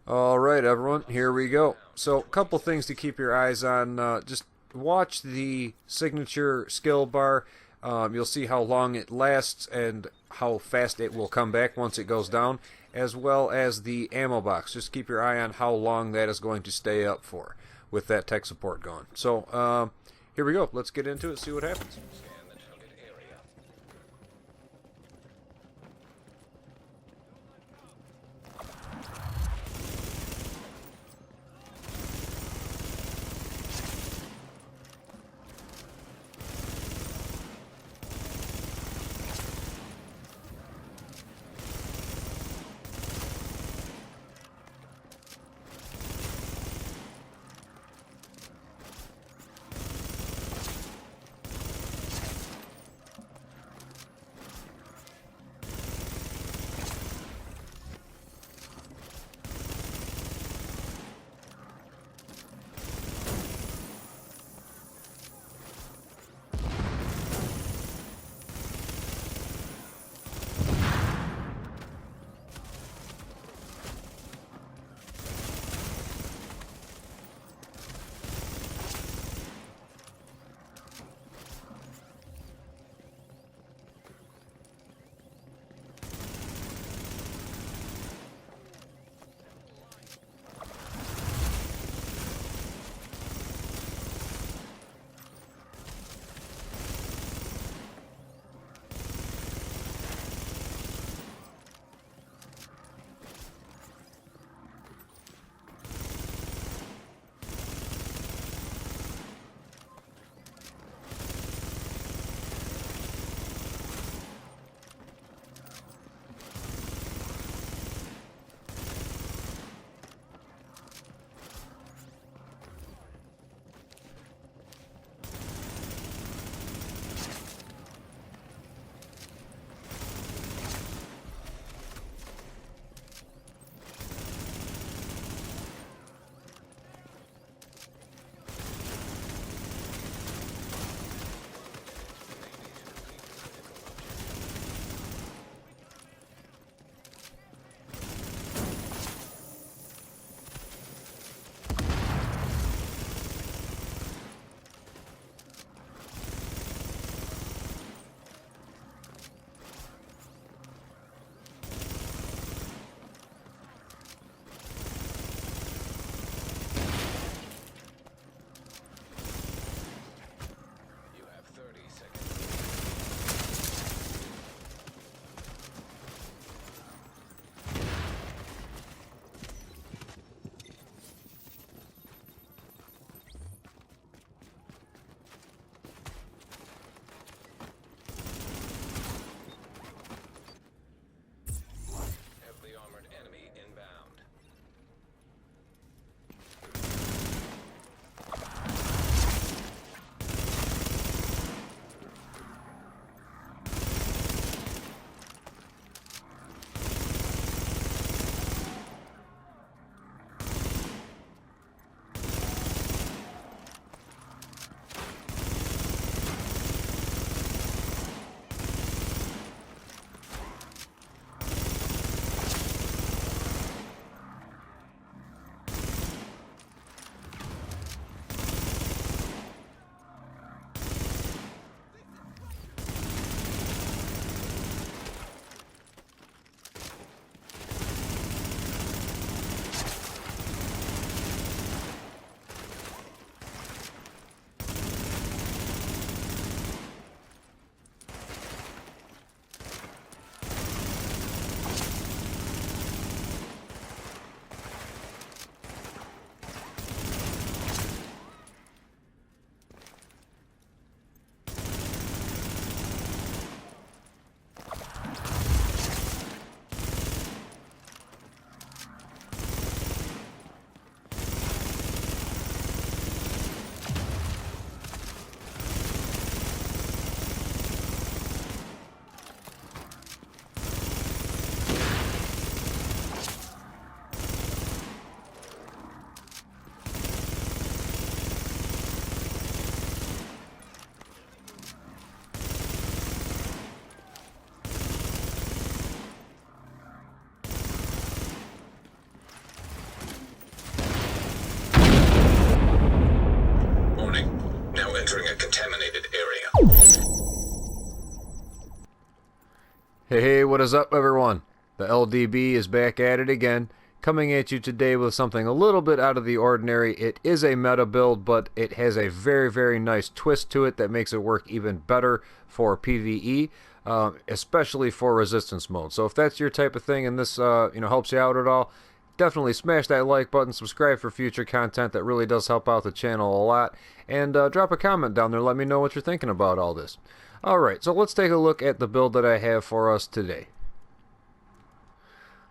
All right, everyone, here we go. So, a couple things to keep your eyes on. Just watch the signature skill bar. You'll see how long it lasts and how fast it will come back once it goes down, as well as the ammo box. Just keep your eye on how long that is going to stay up for with that tech support going. So, here we go. Let's get into it, see what happens. Hey, what is up, everyone? The LDB is back at it again, coming at you today with something a little bit out of the ordinary. It is a meta build, but it has a very, very nice twist to it that makes it work even better for PvE, especially for resistance mode. So if that's your type of thing and this helps you out at all, definitely smash that like button, subscribe for future content. That really does help out the channel a lot, and drop a comment down there. Let me know what you're thinking about all this. Alright, so let's take a look at the build that I have for us today.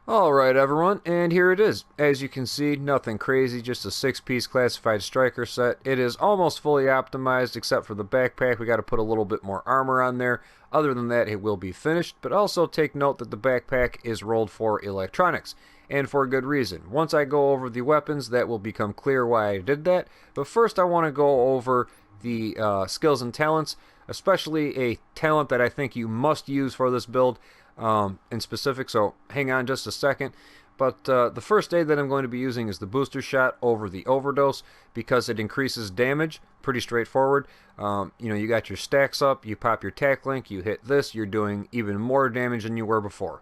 Alright everyone, and here it is. As you can see, nothing crazy, just a 6-piece classified striker set. It is almost fully optimized except for the backpack. We got to put a little bit more armor on there. Other than that, it will be finished, but also take note that the backpack is rolled for electronics, and for good reason. Once I go over the weapons, that will become clear why I did that, but first I want to go over the skills and talents, especially a talent that I think you must use for this build in specific, so hang on just a second. But the first aid that I'm going to be using is the booster shot over the overdose, because it increases damage. Pretty straightforward. You got your stacks up, you pop your tack link, you hit this, you're doing even more damage than you were before.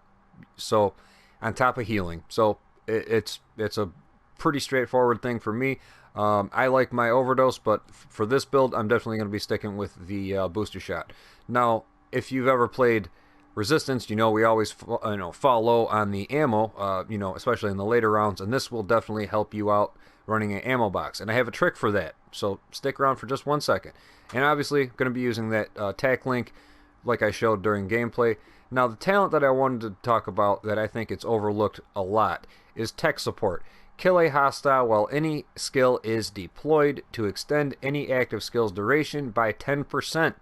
So on top of healing, so it's a pretty straightforward thing for me. I like my overdose, but for this build, I'm definitely going to be sticking with the booster shot. Now, if you've ever played Resistance, we always fall low on the ammo, especially in the later rounds, and this will definitely help you out running an ammo box. And I have a trick for that, so stick around for just 1 second. And obviously, going to be using that tack link like I showed during gameplay. Now, the talent that I wanted to talk about that I think it's overlooked a lot is tech support. Kill a hostile while any skill is deployed to extend any active skill's duration by 10%.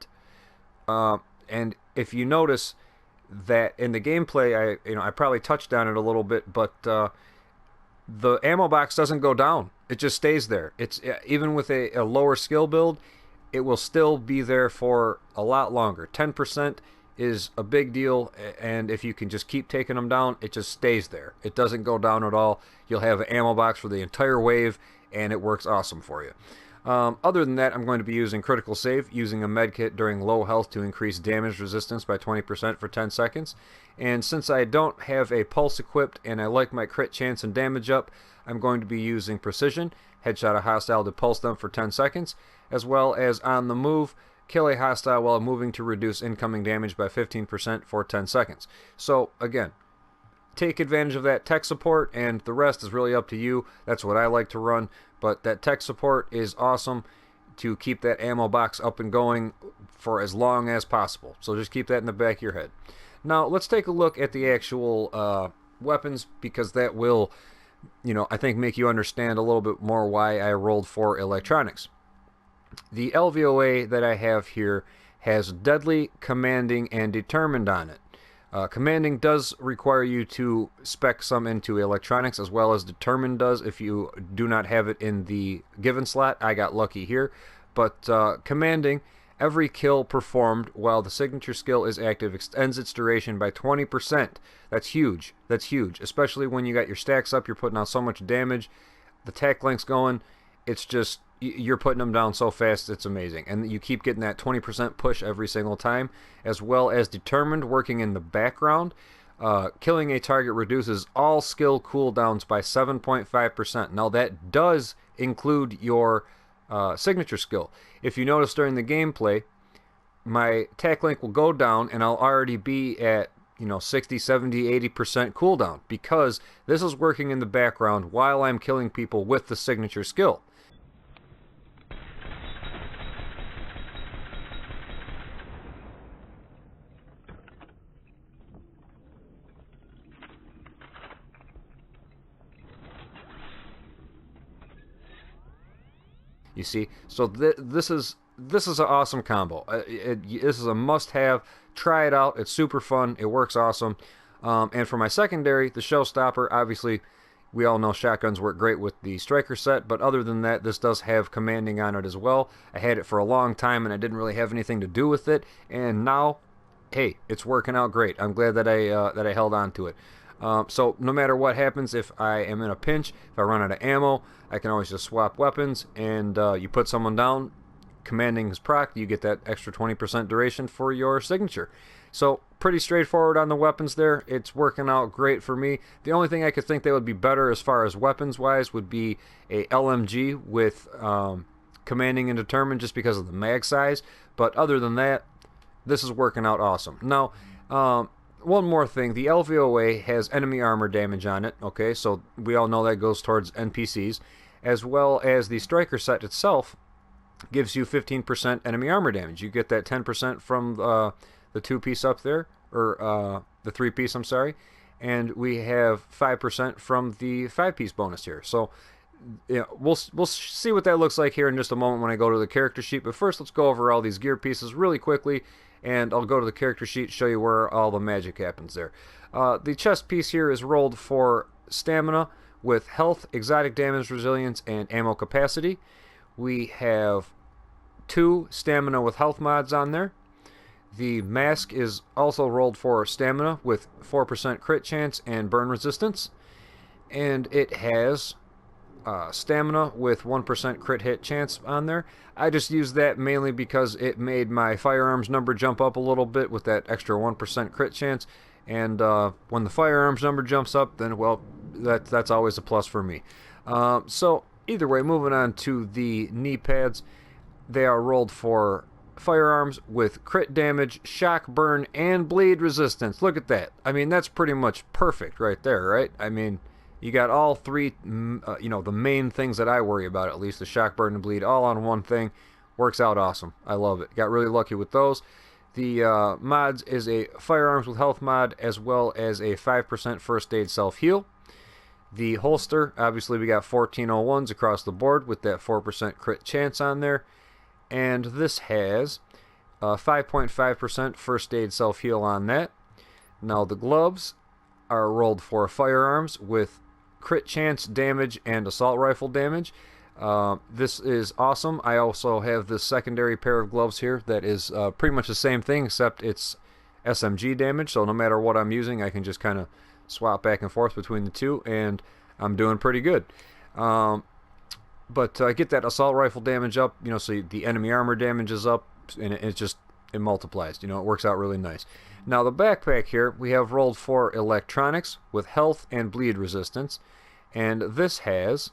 And if you notice that in the gameplay, I probably touched on it a little bit, but the ammo box doesn't go down. It just stays there. It's even with a lower skill build, it will still be there for a lot longer. 10% is a big deal, and if you can just keep taking them down, it just stays there. It doesn't go down at all. You'll have an ammo box for the entire wave, and it works awesome for you. Other than that, I'm going to be using critical save, using a medkit during low health to increase damage resistance by 20% for 10 seconds. And since I don't have a pulse equipped and I like my crit chance and damage up, I'm going to be using precision, headshot a hostile to pulse them for 10 seconds, as well as on the move, kill a hostile while moving to reduce incoming damage by 15% for 10 seconds. So again, take advantage of that tech support, and the rest is really up to you. That's what I like to run, but that tech support is awesome to keep that ammo box up and going for as long as possible. So just keep that in the back of your head. Now let's take a look at the actual weapons, because that will, I think make you understand a little bit more why I rolled for electronics. The LVOA that I have here has Deadly, Commanding, and Determined on it. Commanding does require you to spec some into electronics, as well as Determined does if you do not have it in the given slot. I got lucky here. But Commanding, every kill performed while the signature skill is active extends its duration by 20%. That's huge. That's huge. Especially when you got your stacks up, you're putting out so much damage. The tack link's going. It's just, you're putting them down so fast, it's amazing. And you keep getting that 20% push every single time, as well as Determined working in the background. Killing a target reduces all skill cooldowns by 7.5%. Now that does include your signature skill. If you notice during the gameplay, my tack link will go down and I'll already be at 60, 70, 80% cooldown, because this is working in the background while I'm killing people with the signature skill. You see, so this is an awesome combo. This is a must-have. Try it out. It's super fun. It works awesome. And for my secondary, the showstopper, obviously, we all know shotguns work great with the striker set, but other than that, this does have Commanding on it as well. I had it for a long time, and I didn't really have anything to do with it, and now, hey, it's working out great. I'm glad that I held on to it. So no matter what happens, if I am in a pinch, if I run out of ammo, I can always just swap weapons, and you put someone down, Commanding is proc, you get that extra 20% duration for your signature. So pretty straightforward on the weapons there. It's working out great for me. The only thing I could think that would be better as far as weapons wise would be a LMG with commanding and determined, just because of the mag size. But other than that, this is working out awesome. Now, one more thing. The LVOA has enemy armor damage on it. Okay, so we all know that goes towards NPCs. As well as the striker set itself gives you 15% enemy armor damage. You get that 10% from the 2-piece up there, or the 3-piece, I'm sorry. And we have 5% from the 5-piece bonus here. So yeah, we'll see what that looks like here in just a moment when I go to the character sheet. But first, let's go over all these gear pieces really quickly, and I'll go to the character sheet, show you where all the magic happens there. The chest piece here is rolled for stamina with health, exotic damage, resilience, and ammo capacity. We have 2 stamina with health mods on there. The mask is also rolled for stamina with 4% crit chance and burn resistance. And it has stamina with 1% crit hit chance on there. I just used that mainly because it made my firearms number jump up a little bit with that extra 1% crit chance. And when the firearms number jumps up, then, well, that's always a plus for me. So either way, moving on to the knee pads, they are rolled for firearms with crit damage, shock, burn, and bleed resistance. Look at that. I mean, that's pretty much perfect right there, right? I mean, you got all 3, the main things that I worry about, at least, the shock, burn, and bleed, all on one thing. Works out awesome. I love it. Got really lucky with those. The mods is a firearms with health mod, as well as a 5% first aid self-heal. The holster, obviously we got 1401s across the board with that 4% crit chance on there. And this has 5.5% first aid self-heal on that. Now the gloves are rolled for firearms with crit chance, damage, and assault rifle damage. This is awesome. I also have this secondary pair of gloves here that is pretty much the same thing, except it's SMG damage. So no matter what I'm using, I can just kind of swap back and forth between the two, and I'm doing pretty good. But get that assault rifle damage up, so the enemy armor damage is up, and it multiplies. It works out really nice. Now the backpack here, we have rolled for electronics with health and bleed resistance, and this has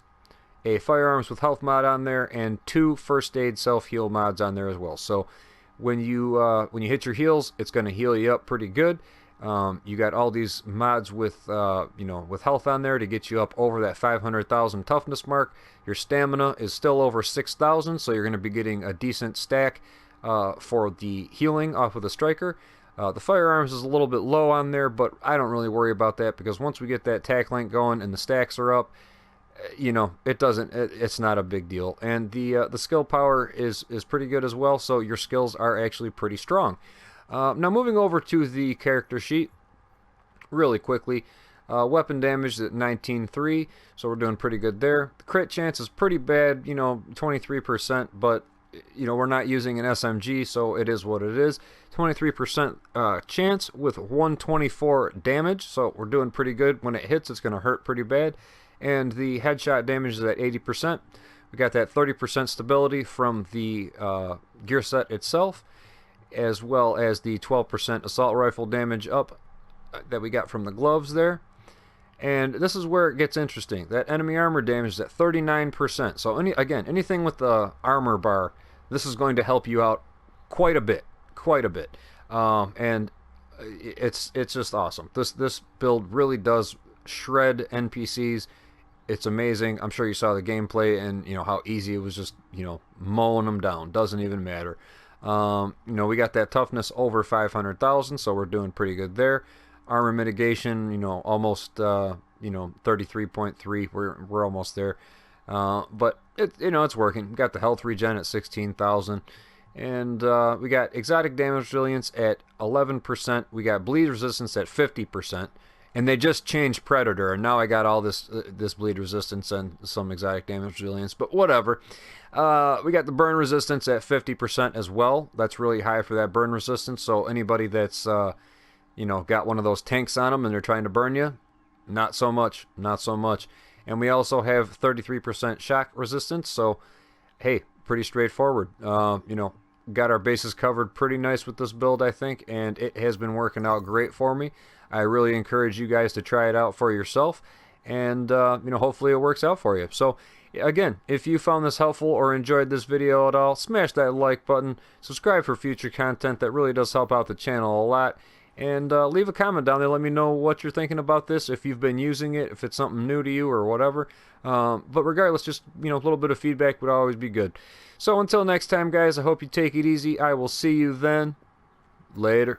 a firearms with health mod on there and 2 first aid self-heal mods on there as well. So when you hit your heals, it's going to heal you up pretty good. You got all these mods with with health on there to get you up over that 500,000 toughness mark. Your stamina is still over 6,000, so you're going to be getting a decent stack for the healing off of the striker. The firearms is a little bit low on there, but I don't really worry about that, because once we get that tack link going and the stacks are up, it's not a big deal. And the skill power is pretty good as well, so your skills are actually pretty strong. Now moving over to the character sheet really quickly, weapon damage at 19.3, so we're doing pretty good there. The crit chance is pretty bad, 23%, but we're not using an SMG, so it is what it is. 23% chance with 124 damage, so we're doing pretty good. When it hits, it's going to hurt pretty bad. And the headshot damage is at 80%. We got that 30% stability from the gear set itself, as well as the 12% assault rifle damage up that we got from the gloves there. And this is where it gets interesting. That enemy armor damage is at 39%. So anything with the armor bar, this is going to help you out quite a bit. And it's just awesome. This build really does shred NPCs. It's amazing. I'm sure you saw the gameplay and how easy it was, just mowing them down. Doesn't even matter. We got that toughness over 500,000, so we're doing pretty good there. Armor mitigation, almost 33.3. We're almost there. But it's working. We got the health regen at 16,000. And we got exotic damage resilience at 11%. We got bleed resistance at 50%. And they just changed Predator, and now I got all this bleed resistance and some exotic damage resilience, but whatever. We got the burn resistance at 50% as well. That's really high for that burn resistance, so anybody that's got one of those tanks on them and they're trying to burn you, not so much. And we also have 33% shock resistance, so hey, pretty straightforward. got our bases covered pretty nice with this build, I think, and it has been working out great for me. I really encourage you guys to try it out for yourself, and hopefully it works out for you. So again, if you found this helpful or enjoyed this video at all, smash that like button, subscribe for future content. That really does help out the channel a lot. And leave a comment down there. Let me know what you're thinking about this, if you've been using it, if it's something new to you or whatever. But regardless, just a little bit of feedback would always be good. So until next time, guys, I hope you take it easy. I will see you then. Later.